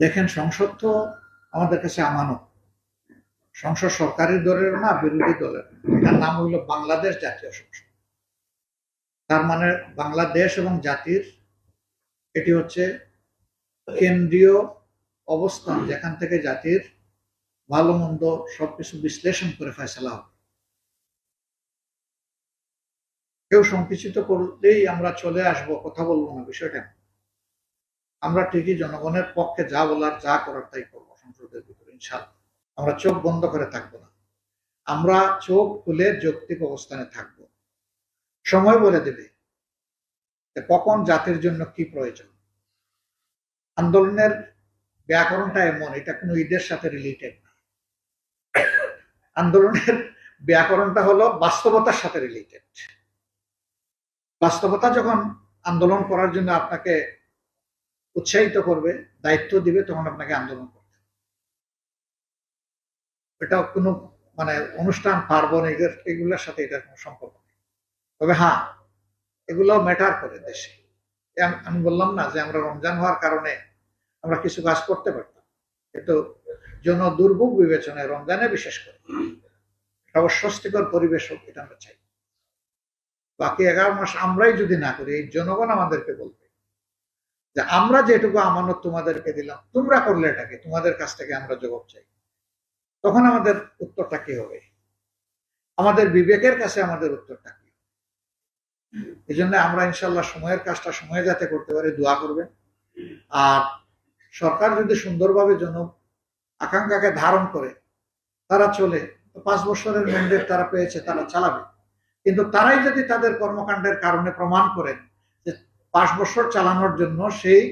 দেখেন, সংসদ তো আমাদের কাছে আমানত। সংসদ সরকারি দলের না, বিরোধী দলের। এটার নাম হইল বাংলাদেশ জাতীয় সংসদ। তার মানে বাংলাদেশ এবং জাতির এটি হচ্ছে কেন্দ্রীয় অবস্থান, যেখান থেকে জাতির ভালো মন্দ সবকিছু বিশ্লেষণ করে ফয়সালা হবে। কেউ সংকুচিত করলেই আমরা চলে আসব, কথা বলবো না, বিষয়টা আমরা ঠিকই জনগণের পক্ষে যা বলার যা করার তাই করবো সংসদের ভিতরে, ইনশাআল্লাহ। আমরা চোখ বন্ধ করে থাকবো না, আমরা চোখ খুলে যৌক্তিক অবস্থানে থাকব। সময় বলে দেবে কখন জাতির জন্য কি প্রয়োজন। আন্দোলনের ব্যাকরণটা এমন, এটা কোনো ঈদের সাথে রিলেটেড না। আন্দোলনের ব্যাকরণটা হলো বাস্তবতার সাথে রিলেটেড। বাস্তবতা যখন আন্দোলন করার জন্য আপনাকে উৎসাহিত করবে, দায়িত্ব দিবে, তখন আপনাকে আন্দোলন করতে হবে। এটা কোনো মানে অনুষ্ঠান পার্বণ এগুলোর সাথে এটার কোনো সম্পর্ক নেই। তবে হ্যাঁ, এগুলো ম্যাটার করে দেশে। আমি বললাম না যে আমরা রমজান হওয়ার কারণে আমরা কিছু কাজ করতে পারতাম, কিন্তু জন দুর্ভোগ বিবেচনায় রমজানে বিশেষ করে অস্বস্তিকর পরিবেশ হোক, এটা আমরা চাই। বাকি 11 মাস আমরাই যদি না করি, এই জনগণ আমাদেরকে বলবে যে আমরা যেটুকু আমানত তোমাদেরকে দিলাম, তোমরা করলে এটাকে, তোমাদের কাছ থেকে আমরা জবাব চাই। তখন আমাদের উত্তরটা কি হবে? আমাদের বিবেকের কাছে আমাদের উত্তরটা কি? এই জন্য আমরা ইনশাল্লাহ সময়ের কাজটা সময়ে যাতে করতে পারি, দোয়া করবেন। আর সরকার যদি সুন্দরভাবে জন আকাঙ্ক্ষাকে ধারণ করে তারা চলে, 5 বছরের ম্যান্ডেট তারা পেয়েছে, তারা চালাবে। কিন্তু তারাই যদি তাদের কর্মকাণ্ডের কারণে প্রমাণ করেন যে 5 বছর চালানোর জন্য সেই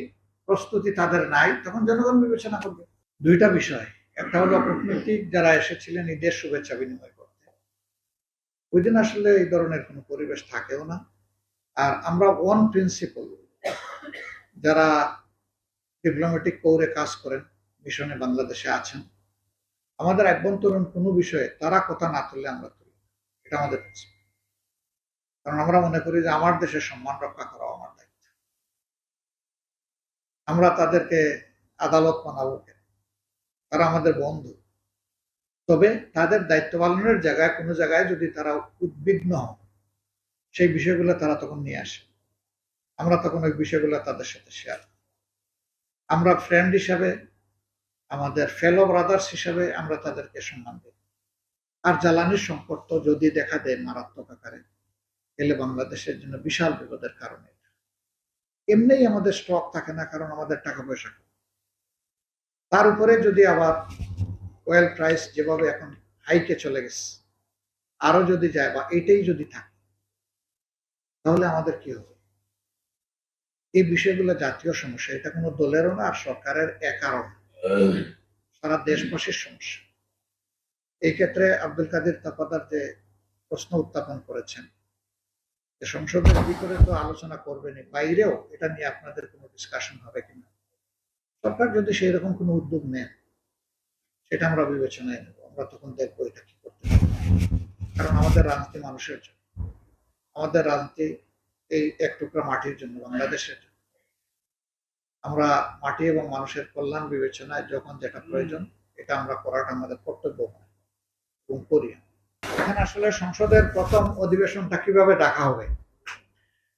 প্রস্তুতি তাদের নাই, তখন জনগণ বিবেচনা করবে। দুইটা বিষয়, একটা হলো কূটনীতিক যারা এসেছিলেন ঈদের শুভেচ্ছা বিনিময় করতে, ওই দিন আসলে এই ধরনের কোনো পরিবেশ থাকেও না। আর আমরা ওয়ান প্রিন্সিপল যারা ডিপ্লোম্যাটিক কোরে কাজ করেন, মিশনে বাংলাদেশে আছেন, আমাদের অভ্যন্তরীণ কোনো বিষয়ে তারা কথা না তুললে আমরা তুলি, এটা আমাদের প্রিন্সিপল। কারণ আমরা মনে করি যে আমার দেশের সম্মান রক্ষা করা আমার দায়িত্ব। আমরা তাদেরকে আদালত মানাবো কেন? তারা আমাদের বন্ধু। তবে তাদের দায়িত্ব পালনের জায়গায় কোনো জায়গায় যদি তারা উদ্বিগ্ন হন, সেই বিষয়গুলো তারা তখন নিয়ে আসে, আমরা তখন ওই বিষয়গুলো তাদের সাথে শেয়ার। আমরা ফ্রেন্ড হিসাবে, আমাদের ফেলো ব্রাদার্স হিসাবে আমরা তাদেরকে সম্মান দিই। আর জ্বালানির সংকট তো যদি দেখা দেয় মারাত্মক আকারে, এলে বাংলাদেশের জন্য বিশাল বিপদের কারণে। এমনিই আমাদের স্টক থাকে না, কারণ আমাদের টাকা পয়সা কম। তার উপরে যদি আবার অয়েল প্রাইস যেভাবে এখন হাইকে চলে গেছে, আরো যদি যায় বা এটাই যদি থাকে, তাহলে আমাদের কি হবে? এই বিষয়গুলো জাতীয় সমস্যা, এটা কোনো দলেরও না, আর সরকারের একারও না, সারা দেশবাসীর সমস্যা। এই ক্ষেত্রে আব্দুল কাদের তাপাদার যে প্রশ্ন উত্থাপন করেছেন, যে সংসদের ভিতরে তো আলোচনা করবেনই, বাইরেও এটা নিয়ে আপনাদের কোনো ডিসকাশন হবে কিনা, সরকার যদি সেই রকম কোনো উদ্যোগ নেন, সেটা আমরা বিবেচনায় নেব। আমরা তখন দেখবো এটা কি করতে হবে। কারণ আমাদের রাজনীতি মানুষের জন্য, আমাদের রাজনীতি এই এক টুকরা মাটির জন্য, বাংলাদেশের জন্য। আমরা মাটি এবং মানুষের কল্যাণ বিবেচনায় যখন যেটা প্রয়োজন, এটা আমরা করাটা আমাদের কর্তব্য এবং করি। এখানে আসলে সংসদের প্রথম অধিবেশনটা কিভাবে ডাকা হবে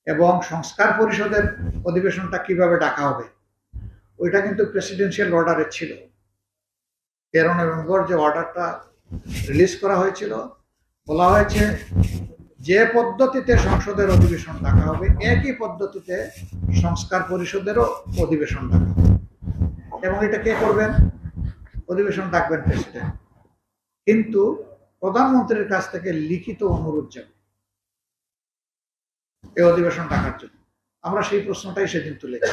এবং সংস্কার পরিষদের অধিবেশনটা কিভাবে ডাকা হবে, ওইটা কিন্তু প্রেসিডেন্সিয়াল অর্ডারে ছিল। 13 নভেম্বর যে অর্ডারটা রিলিজ করা হয়েছিল, বলা হয়েছে যে পদ্ধতিতে সংসদের অধিবেশন ডাকা হবে, একই পদ্ধতিতে সংস্কার পরিষদেরও অধিবেশন ডাকা হবে। এবং এটা কে করবেন? অধিবেশন ডাকবেন প্রেসিডেন্ট, কিন্তু প্রধানমন্ত্রীর কাছ থেকে লিখিত অনুরোধ যাবে এই অধিবেশন ডাকার জন্য। আমরা সেই প্রশ্নটাই সেদিন তুলেছি।